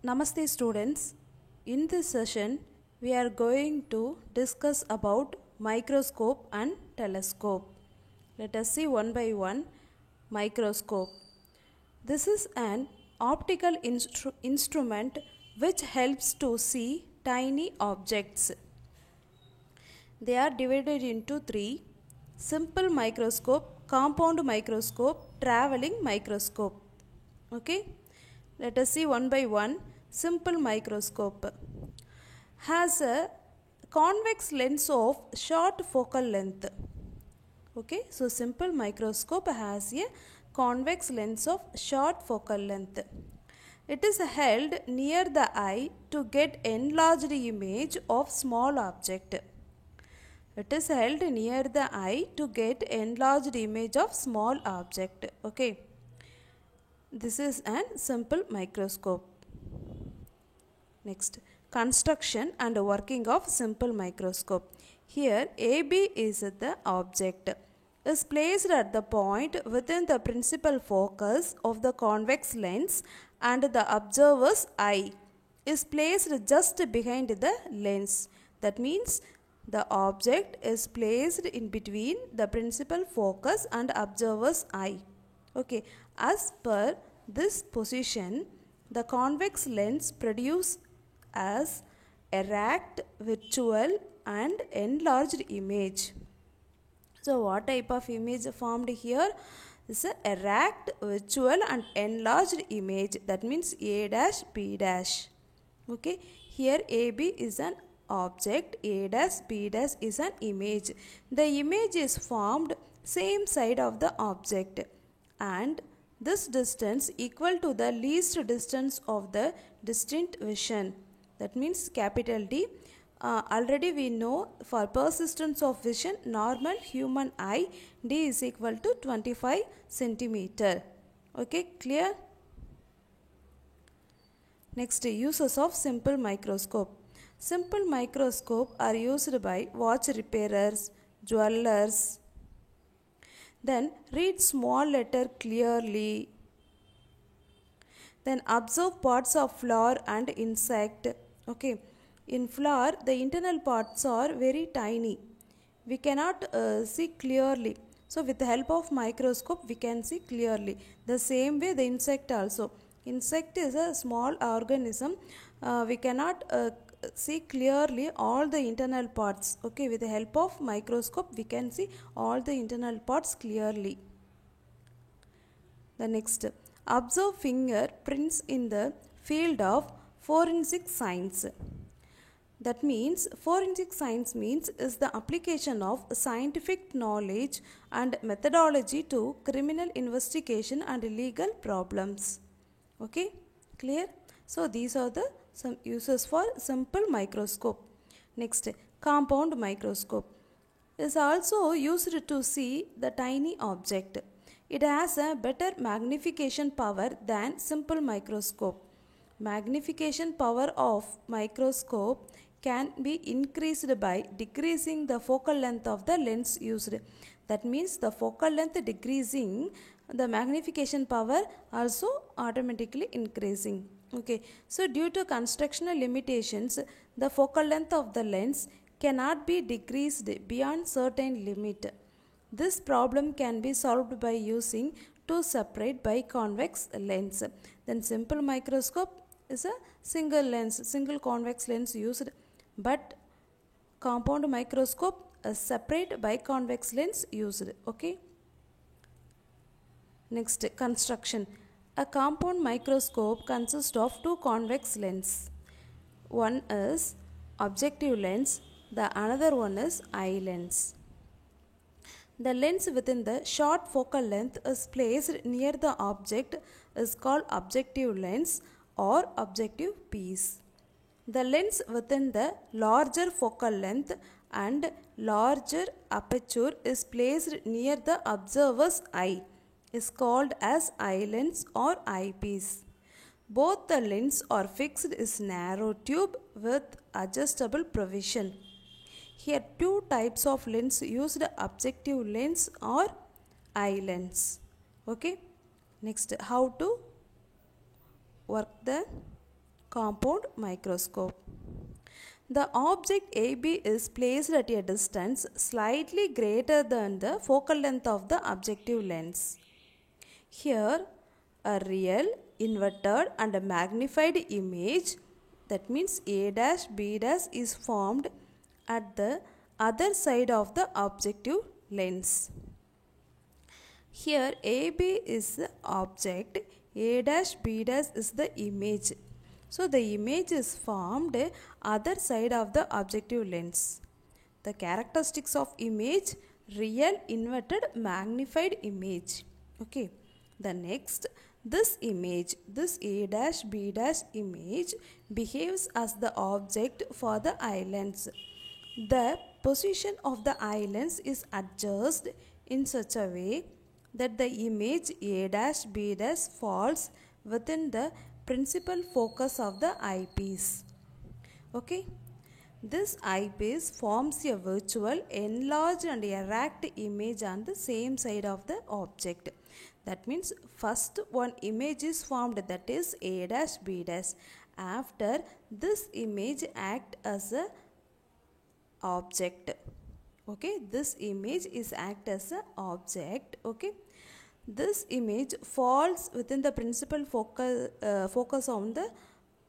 Namaste students. In this session, we are going to discuss about microscope and telescope. Let us see one by one. Microscope. This is an optical instrument which helps to see tiny objects. They are divided into three: simple microscope, compound microscope, traveling microscope. Okay, let us see one by one. Simple microscope has a convex lens of short focal length. Okay, so simple microscope has a convex lens of short focal length. It is held near the eye to get enlarged image of small object. It is held near the eye to get enlarged image of small object. Okay, this is a simple microscope. Next, construction and working of simple microscope. Here AB is the object, is placed at the point within the principal focus of the convex lens, and the observer's eye is placed just behind the lens. That means the object is placed in between the principal focus and observer's eye. Okay, as per this position, the convex lens produces as erect, virtual and enlarged image. So what type of image formed here? This is a erect, virtual and enlarged image. That means A dash, B dash. Okay, here AB is an object, A dash, B dash is an image. The image is formed same side of the object, and this distance equal to the least distance of the distinct vision. That means capital D. Already we know for persistence of vision, normal human eye, D is equal to 25 centimeter. Okay, clear? Next, uses of simple microscope. Simple microscope are used by watch repairers, jewelers. Then read small letter clearly. Then observe parts of flower and insect. Okay, in flower the internal parts are very tiny. We cannot see clearly. So with the help of microscope we can see clearly. The same way the insect also. Insect is a small organism. We cannot see clearly all the internal parts. Okay, with the help of microscope we can see all the internal parts clearly. The next, observe fingerprints in the field of forensic science. That means forensic science means is the application of scientific knowledge and methodology to criminal investigation and legal problems. Okay, clear? So these are the some uses for simple microscope. Next, compound microscope is also used to see the tiny object. It has a better magnification power than simple microscope. Magnification power of microscope can be increased by decreasing the focal length of the lens used. That means the focal length decreasing, the magnification power also automatically increasing. Okay, so due to constructional limitations, the focal length of the lens cannot be decreased beyond certain limit. This problem can be solved by using two separate biconvex lens. Then simple microscope is a single lens, single convex lens used, but compound microscope a separate biconvex lens used. Okay. Next, construction. A compound microscope consists of two convex lenses. One is objective lens, the another one is eye lens. The lens within the short focal length is placed near the object is called objective lens or objective piece. The lens within the larger focal length and larger aperture is placed near the observer's eye is called as eye lens or eyepiece. Both the lens are fixed is narrow tube with adjustable provision. Here two types of lens used, objective lens or eye lens. Okay. Next, how to work the compound microscope. The object AB is placed at a distance slightly greater than the focal length of the objective lens. Here, a real, inverted and a magnified image, that means A dash B dash, is formed at the other side of the objective lens. Here AB is the object, A dash B dash is the image. So the image is formed other side of the objective lens. The characteristics of image: real, inverted, magnified image. Okay. The next, this image, this A dash B dash image behaves as the object for the eye lens. The position of the eye lens is adjusted in such a way that the image A dash B dash falls within the principal focus of the eyepiece. Okay. This eyepiece forms a virtual, enlarged and erect image on the same side of the object. That means first one image is formed, that is A dash B dash. After this image act as a object. Okay, this image is act as a object. Okay, this image falls within the principal focus on the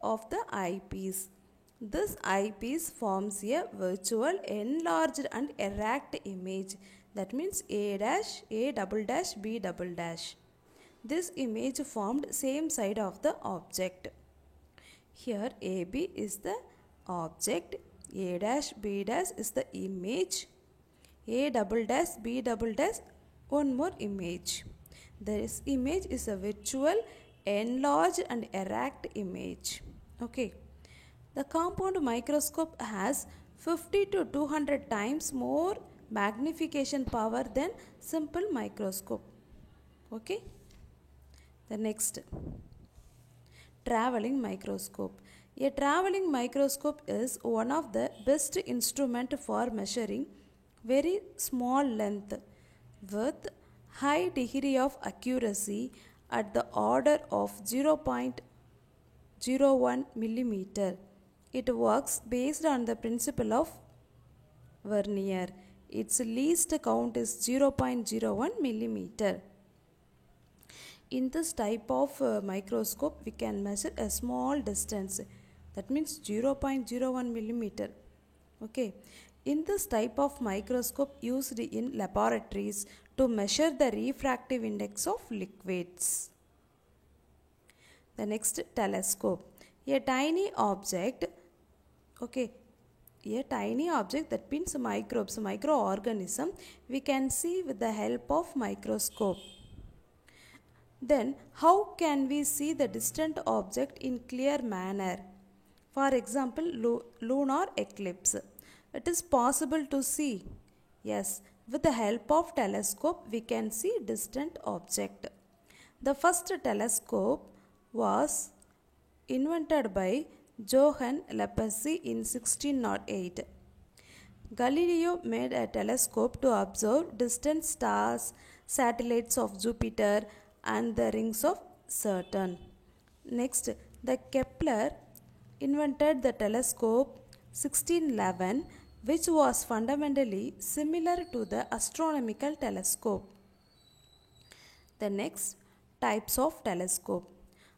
of the eyepiece. This eyepiece forms a virtual, enlarged and erect image. That means A dash, A double dash, B double dash. This image formed same side of the object. Here AB is the object, A dash, B dash is the image, A double dash, B double dash, one more image. This image is a virtual, enlarged and erect image. Okay. The compound microscope has 50 to 200 times more magnification power than simple microscope. Okay. The next, traveling microscope. A traveling microscope is one of the best instrument for measuring very small length with high degree of accuracy at the order of 0.01 millimeter. It works based on the principle of Vernier. Its least count is 0.01 millimeter. In this type of microscope, we can measure a small distance. That means 0.01 millimeter. Okay. In this type of microscope used in laboratories to measure the refractive index of liquids. The next, telescope. A tiny object. Okay. A tiny object, that means microbes, microorganism, we can see with the help of microscope. Then how can we see the distant object in clear manner? For example, lunar eclipse. It is possible to see. Yes, with the help of telescope we can see distant object. The first telescope was invented by Johann Lippershey in 1608. Galileo made a telescope to observe distant stars, satellites of Jupiter and the rings of Saturn. Next, the Kepler invented the telescope 1611, which was fundamentally similar to the astronomical telescope. The next, types of telescope.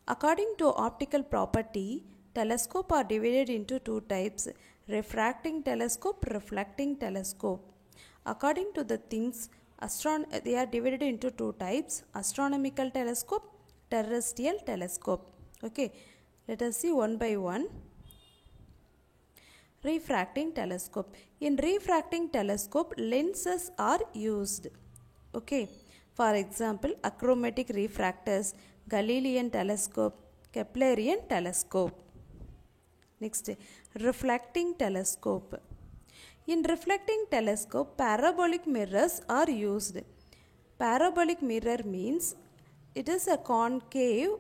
According to optical property, telescope are divided into two types: refracting telescope, reflecting telescope. According to the things, they are divided into two types: astronomical telescope, terrestrial telescope. Okay, let us see one by one. Refracting telescope. In refracting telescope, lenses are used. Okay, for example, achromatic refractors, Galilean telescope, Keplerian telescope. Next, reflecting telescope. In reflecting telescope, parabolic mirrors are used. Parabolic mirror means it is a concave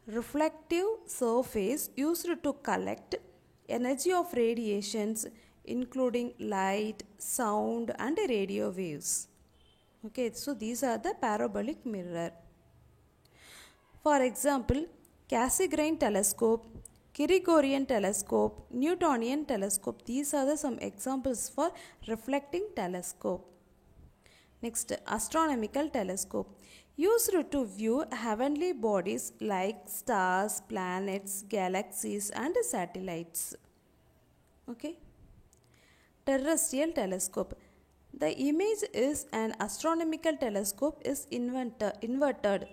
reflective surface used to collect energy of radiations including light, sound and radio waves. Okay, so these are the parabolic mirror. For example, Cassegrain telescope, Gregorian telescope, Newtonian telescope. These are some examples for reflecting telescope. Next, astronomical telescope. Used to view heavenly bodies like stars, planets, galaxies and satellites. Okay. Terrestrial telescope. The image is an astronomical telescope is inverted.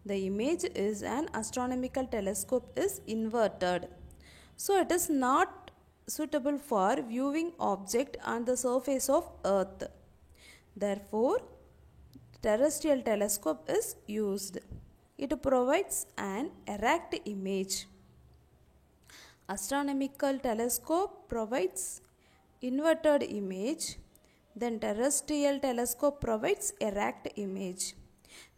The image is an astronomical telescope is inverted. So it is not suitable for viewing object on the surface of earth. Therefore, terrestrial telescope is used. It provides an erect image. Astronomical telescope provides inverted image. Then terrestrial telescope provides erect image.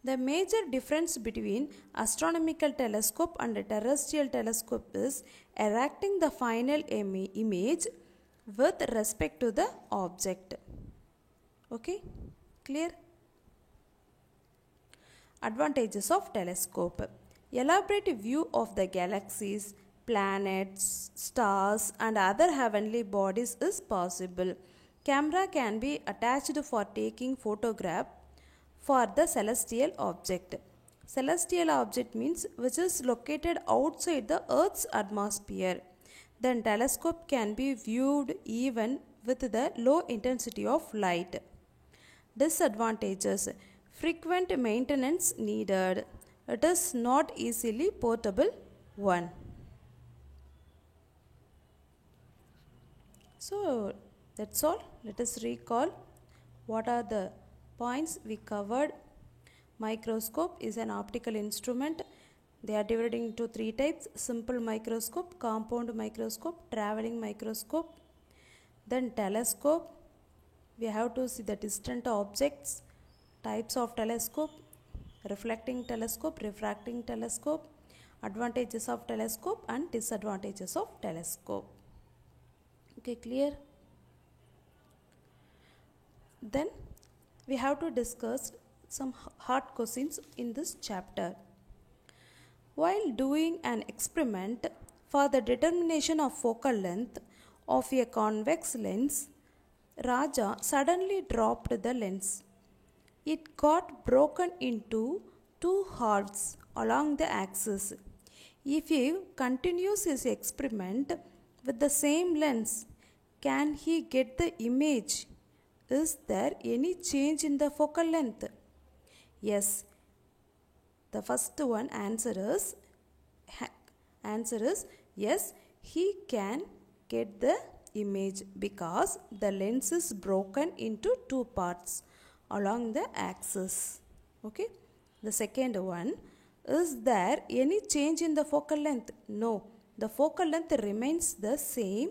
The major difference between astronomical telescope and terrestrial telescope is erecting the final image with respect to the object. Okay, clear? Advantages of telescope. Elaborate view of the galaxies, planets, stars and other heavenly bodies is possible. Camera can be attached for taking photograph for the celestial object. Celestial object means which is located outside the Earth's atmosphere. Then telescope can be viewed even with the low intensity of light. Disadvantages. Frequent maintenance needed. It is not easily portable one. So that's all. Let us recall what are the points we covered. Microscope is an optical instrument. They are divided into three types: simple microscope, compound microscope, traveling microscope. Then telescope, we have to see the distant objects, types of telescope, reflecting telescope, refracting telescope, advantages of telescope and disadvantages of telescope. Okay, clear? Then we have to discuss some hard questions in this chapter. While doing an experiment for the determination of focal length of a convex lens, Raja suddenly dropped the lens. It got broken into two halves along the axis. If he continues his experiment with the same lens, can he get the image? Is there any change in the focal length? Yes. The first one answer is yes, he can get the image because the lens is broken into two parts along the axis. Okay. The second one, is there any change in the focal length? No. The focal length remains the same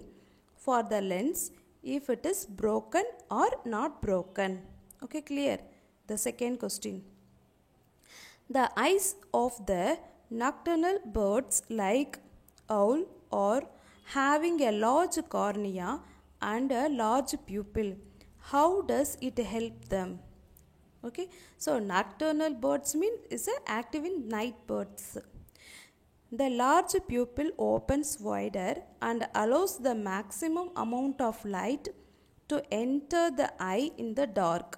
for the lens if it is broken or not broken. Okay, clear? The second question. The eyes of the nocturnal birds like owl are having a large cornea and a large pupil. How does it help them? Okay, so nocturnal birds mean is active in night birds. The large pupil opens wider and allows the maximum amount of light to enter the eye in the dark.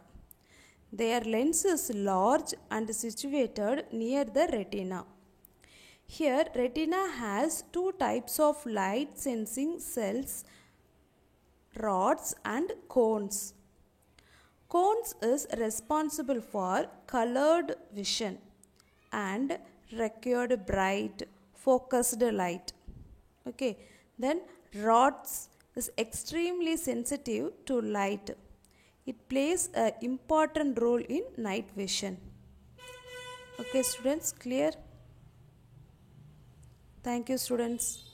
Their lens is large and situated near the retina. Here, retina has two types of light sensing cells, rods and cones. Cones is responsible for colored vision and required bright focused light. Okay, then rods is extremely sensitive to light. It plays an important role in night vision. Okay, students, clear? Thank you, students.